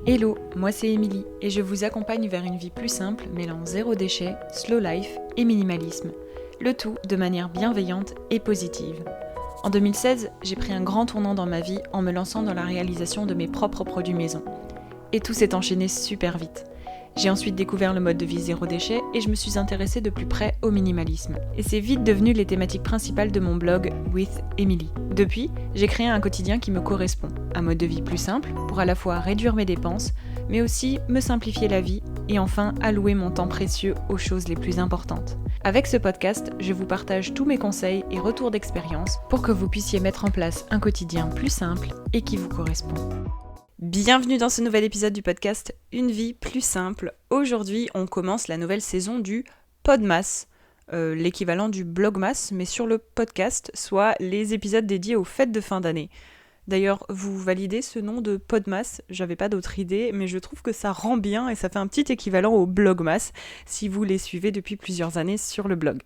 Hello, moi c'est Émilie et je vous accompagne vers une vie plus simple mêlant zéro déchet, slow life et minimalisme. Le tout de manière bienveillante et positive. En 2016, j'ai pris un grand tournant dans ma vie en me lançant dans la réalisation de mes propres produits maison. Et tout s'est enchaîné super vite. J'ai ensuite découvert le mode de vie zéro déchet et je me suis intéressée de plus près au minimalisme. Et c'est vite devenu les thématiques principales de mon blog With Emily. Depuis, j'ai créé un quotidien qui me correspond. Un mode de vie plus simple pour à la fois réduire mes dépenses, mais aussi me simplifier la vie et enfin allouer mon temps précieux aux choses les plus importantes. Avec ce podcast, je vous partage tous mes conseils et retours d'expérience pour que vous puissiez mettre en place un quotidien plus simple et qui vous correspond. Bienvenue dans ce nouvel épisode du podcast Une vie plus simple. Aujourd'hui, on commence la nouvelle saison du Podmas, l'équivalent du Blogmas, mais sur le podcast, soit les épisodes dédiés aux fêtes de fin d'année. D'ailleurs, vous validez ce nom de Podmas, j'avais pas d'autre idée, mais je trouve que ça rend bien et ça fait un petit équivalent au Blogmas, si vous les suivez depuis plusieurs années sur le blog.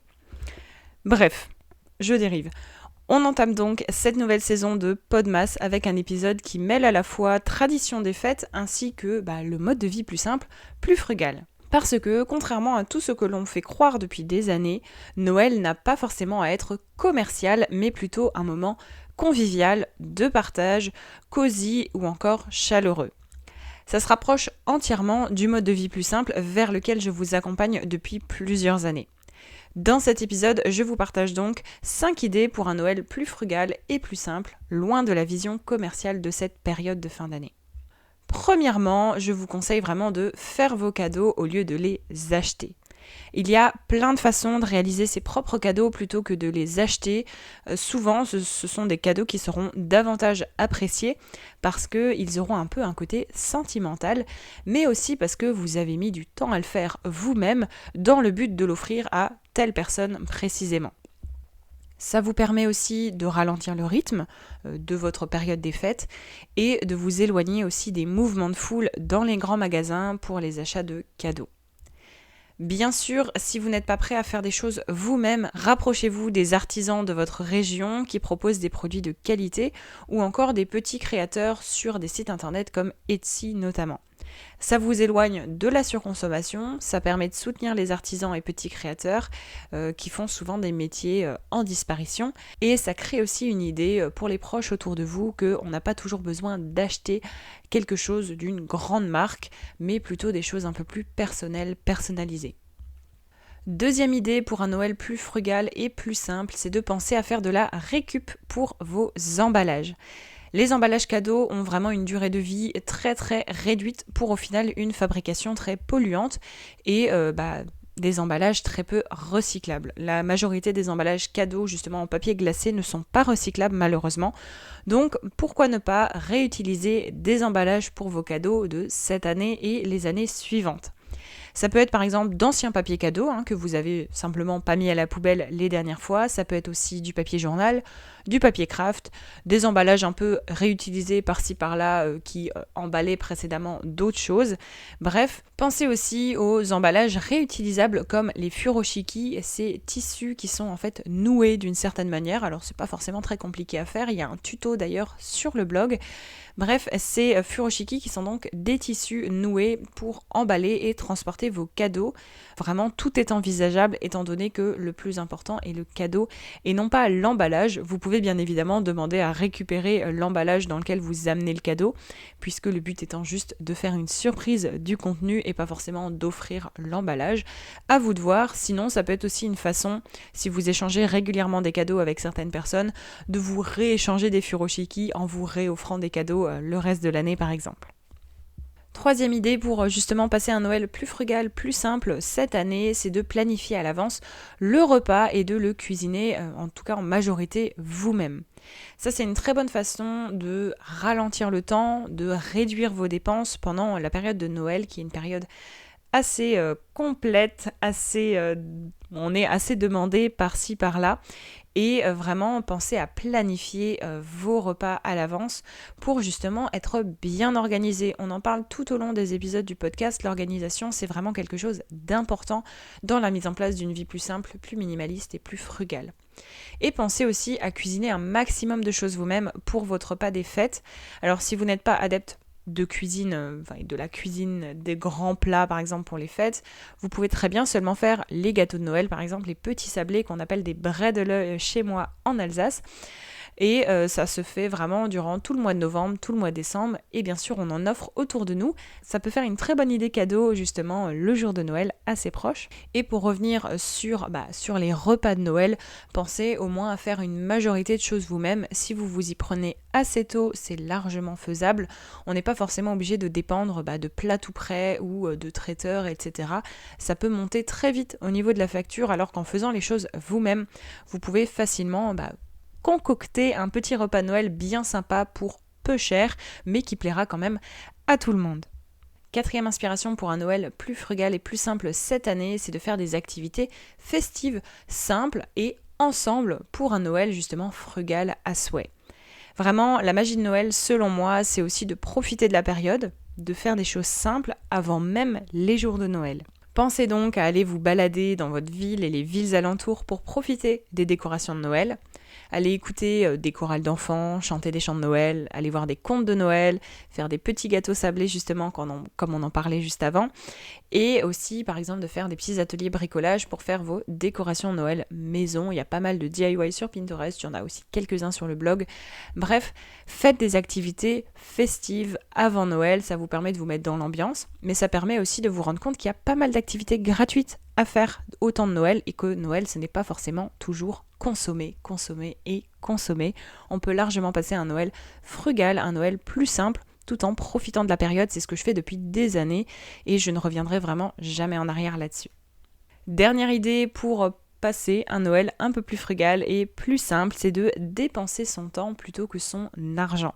Bref, je dérive. On entame donc cette nouvelle saison de Podmas avec un épisode qui mêle à la fois tradition des fêtes ainsi que le mode de vie plus simple, plus frugal. Parce que, contrairement à tout ce que l'on fait croire depuis des années, Noël n'a pas forcément à être commercial, mais plutôt un moment convivial, de partage, cosy ou encore chaleureux. Ça se rapproche entièrement du mode de vie plus simple vers lequel je vous accompagne depuis plusieurs années. Dans cet épisode, je vous partage donc 5 idées pour un Noël plus frugal et plus simple, loin de la vision commerciale de cette période de fin d'année. Premièrement, je vous conseille vraiment de faire vos cadeaux au lieu de les acheter. Il y a plein de façons de réaliser ses propres cadeaux plutôt que de les acheter. Souvent, ce sont des cadeaux qui seront davantage appréciés parce qu'ils auront un peu un côté sentimental, mais aussi parce que vous avez mis du temps à le faire vous-même dans le but de l'offrir à telle personne précisément. Ça vous permet aussi de ralentir le rythme de votre période des fêtes et de vous éloigner aussi des mouvements de foule dans les grands magasins pour les achats de cadeaux. Bien sûr, si vous n'êtes pas prêt à faire des choses vous-même, rapprochez-vous des artisans de votre région qui proposent des produits de qualité ou encore des petits créateurs sur des sites internet comme Etsy notamment. Ça vous éloigne de la surconsommation, ça permet de soutenir les artisans et petits créateurs qui font souvent des métiers en disparition et ça crée aussi une idée pour les proches autour de vous qu'on n'a pas toujours besoin d'acheter quelque chose d'une grande marque, mais plutôt des choses un peu plus personnelles, personnalisées. Deuxième idée pour un Noël plus frugal et plus simple, c'est de penser à faire de la récup pour vos emballages. Les emballages cadeaux ont vraiment une durée de vie très très réduite pour au final une fabrication très polluante et des emballages très peu recyclables. La majorité des emballages cadeaux justement en papier glacé ne sont pas recyclables malheureusement. Donc pourquoi ne pas réutiliser des emballages pour vos cadeaux de cette année et les années suivantes ? Ça peut être par exemple d'anciens papiers cadeaux que vous avez simplement pas mis à la poubelle les dernières fois. Ça peut être aussi du papier journal, du papier craft, des emballages un peu réutilisés par-ci par-là qui emballaient précédemment d'autres choses. Bref, pensez aussi aux emballages réutilisables comme les furoshiki, ces tissus qui sont en fait noués d'une certaine manière. Alors c'est pas forcément très compliqué à faire, il y a un tuto d'ailleurs sur le blog. Bref, ces furoshiki qui sont donc des tissus noués pour emballer et transporter vos cadeaux. Vraiment, tout est envisageable étant donné que le plus important est le cadeau et non pas l'emballage. Vous pouvez bien évidemment demander à récupérer l'emballage dans lequel vous amenez le cadeau, puisque le but étant juste de faire une surprise du contenu et pas forcément d'offrir l'emballage. À vous de voir, sinon ça peut être aussi une façon, si vous échangez régulièrement des cadeaux avec certaines personnes, de vous rééchanger des furoshiki en vous réoffrant des cadeaux le reste de l'année par exemple. Troisième idée pour justement passer un Noël plus frugal, plus simple cette année, c'est de planifier à l'avance le repas et de le cuisiner, en tout cas en majorité vous-même. Ça c'est une très bonne façon de ralentir le temps, de réduire vos dépenses pendant la période de Noël qui est une période assez complète, on est assez demandé par-ci par-là et vraiment penser à planifier vos repas à l'avance pour justement être bien organisé. On en parle tout au long des épisodes du podcast, l'organisation c'est vraiment quelque chose d'important dans la mise en place d'une vie plus simple, plus minimaliste et plus frugale. Et pensez aussi à cuisiner un maximum de choses vous-même pour votre repas des fêtes. Alors si vous n'êtes pas adepte de cuisine, de la cuisine des grands plats par exemple pour les fêtes, vous pouvez très bien seulement faire les gâteaux de Noël, par exemple les petits sablés qu'on appelle des bredele chez moi en Alsace. Et ça se fait vraiment durant tout le mois de novembre, tout le mois de décembre, et bien sûr on en offre autour de nous. Ça peut faire une très bonne idée cadeau justement le jour de Noël assez proche. Et pour revenir sur les repas de Noël, pensez au moins à faire une majorité de choses vous-même. Si vous vous y prenez assez tôt, c'est largement faisable. On n'est pas forcément obligé de dépendre de plats tout prêts ou de traiteurs, etc. Ça peut monter très vite au niveau de la facture, alors qu'en faisant les choses vous-même, vous pouvez facilement concocter un petit repas de Noël bien sympa pour peu cher, mais qui plaira quand même à tout le monde. 4e inspiration pour un Noël plus frugal et plus simple cette année, c'est de faire des activités festives, simples et ensemble pour un Noël justement frugal à souhait. Vraiment, la magie de Noël, selon moi, c'est aussi de profiter de la période, de faire des choses simples avant même les jours de Noël. Pensez donc à aller vous balader dans votre ville et les villes alentours pour profiter des décorations de Noël. Allez écouter des chorales d'enfants, chanter des chants de Noël, aller voir des contes de Noël, faire des petits gâteaux sablés justement comme on en parlait juste avant. Et aussi par exemple de faire des petits ateliers bricolage pour faire vos décorations de Noël maison. Il y a pas mal de DIY sur Pinterest, il y en a aussi quelques-uns sur le blog. Bref, faites des activités festives avant Noël, ça vous permet de vous mettre dans l'ambiance, mais ça permet aussi de vous rendre compte qu'il y a pas mal d'activités gratuites à faire au temps de Noël et que Noël ce n'est pas forcément toujours consommer. On peut largement passer un Noël frugal, un Noël plus simple, tout en profitant de la période. C'est ce que je fais depuis des années et je ne reviendrai vraiment jamais en arrière là-dessus. Dernière idée pour passer un Noël un peu plus frugal et plus simple, c'est de dépenser son temps plutôt que son argent.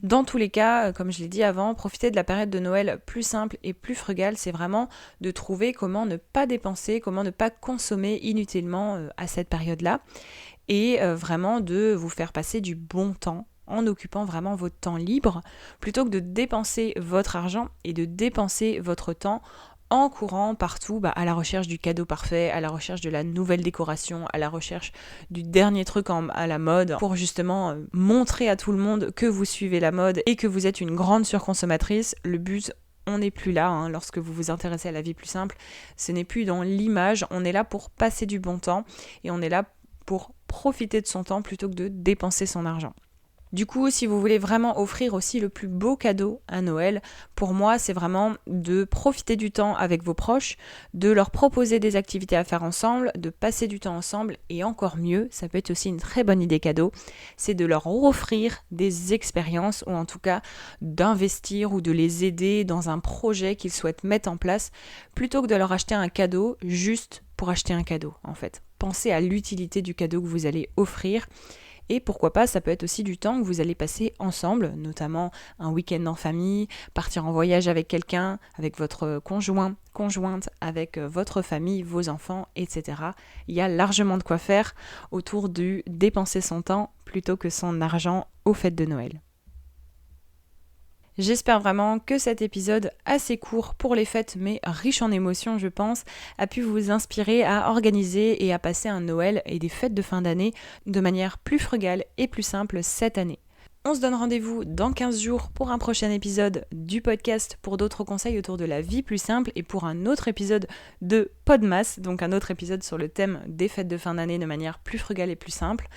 Dans tous les cas, comme je l'ai dit avant, profiter de la période de Noël plus simple et plus frugale, c'est vraiment de trouver comment ne pas dépenser, comment ne pas consommer inutilement à cette période-là, et vraiment de vous faire passer du bon temps en occupant vraiment votre temps libre, plutôt que de dépenser votre argent et de dépenser votre temps en courant partout à la recherche du cadeau parfait, à la recherche de la nouvelle décoration, à la recherche du dernier truc à la mode, pour justement montrer à tout le monde que vous suivez la mode et que vous êtes une grande surconsommatrice. Le but, on n'est plus là, lorsque vous vous intéressez à la vie plus simple, ce n'est plus dans l'image, on est là pour passer du bon temps et on est là pour profiter de son temps plutôt que de dépenser son argent. Du coup, si vous voulez vraiment offrir aussi le plus beau cadeau à Noël, pour moi, c'est vraiment de profiter du temps avec vos proches, de leur proposer des activités à faire ensemble, de passer du temps ensemble, et encore mieux, ça peut être aussi une très bonne idée cadeau, c'est de leur offrir des expériences, ou en tout cas d'investir ou de les aider dans un projet qu'ils souhaitent mettre en place, plutôt que de leur acheter un cadeau juste pour acheter un cadeau, en fait. Pensez à l'utilité du cadeau que vous allez offrir. Et pourquoi pas, ça peut être aussi du temps que vous allez passer ensemble, notamment un week-end en famille, partir en voyage avec quelqu'un, avec votre conjointe, avec votre famille, vos enfants, etc. Il y a largement de quoi faire autour du dépenser son temps plutôt que son argent aux fêtes de Noël. J'espère vraiment que cet épisode assez court pour les fêtes mais riche en émotions je pense a pu vous inspirer à organiser et à passer un Noël et des fêtes de fin d'année de manière plus frugale et plus simple cette année. On se donne rendez-vous dans 15 jours pour un prochain épisode du podcast pour d'autres conseils autour de la vie plus simple et pour un autre épisode de Podmas, donc un autre épisode sur le thème des fêtes de fin d'année de manière plus frugale et plus simple.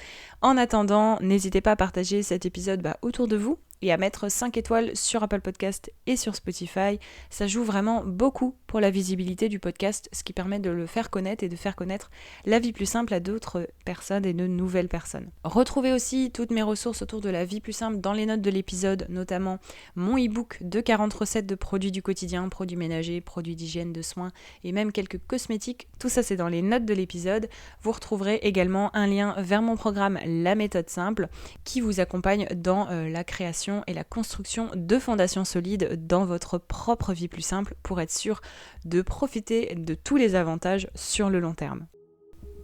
En attendant, n'hésitez pas à partager cet épisode autour de vous et à mettre 5 étoiles sur Apple Podcast et sur Spotify. Ça joue vraiment beaucoup pour la visibilité du podcast, ce qui permet de le faire connaître et de faire connaître la vie plus simple à d'autres personnes et de nouvelles personnes. Retrouvez aussi toutes mes ressources autour de la vie plus simple dans les notes de l'épisode, notamment mon e-book de 40 recettes de produits du quotidien, produits ménagers, produits d'hygiène, de soins et même quelques cosmétiques. Tout ça c'est dans les notes de l'épisode. Vous retrouverez également un lien vers mon programme La méthode simple qui vous accompagne dans la création et la construction de fondations solides dans votre propre vie plus simple pour être sûr de profiter de tous les avantages sur le long terme.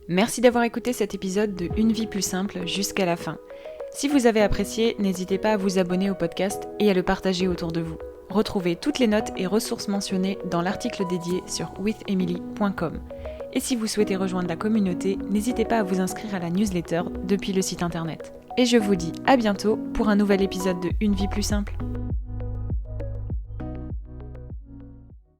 Merci d'avoir écouté cet épisode de Une vie plus simple jusqu'à la fin. Si vous avez apprécié, n'hésitez pas à vous abonner au podcast et à le partager autour de vous. Retrouvez toutes les notes et ressources mentionnées dans l'article dédié sur withemily.com. Et si vous souhaitez rejoindre la communauté, n'hésitez pas à vous inscrire à la newsletter depuis le site internet. Et je vous dis à bientôt pour un nouvel épisode de Une vie plus simple.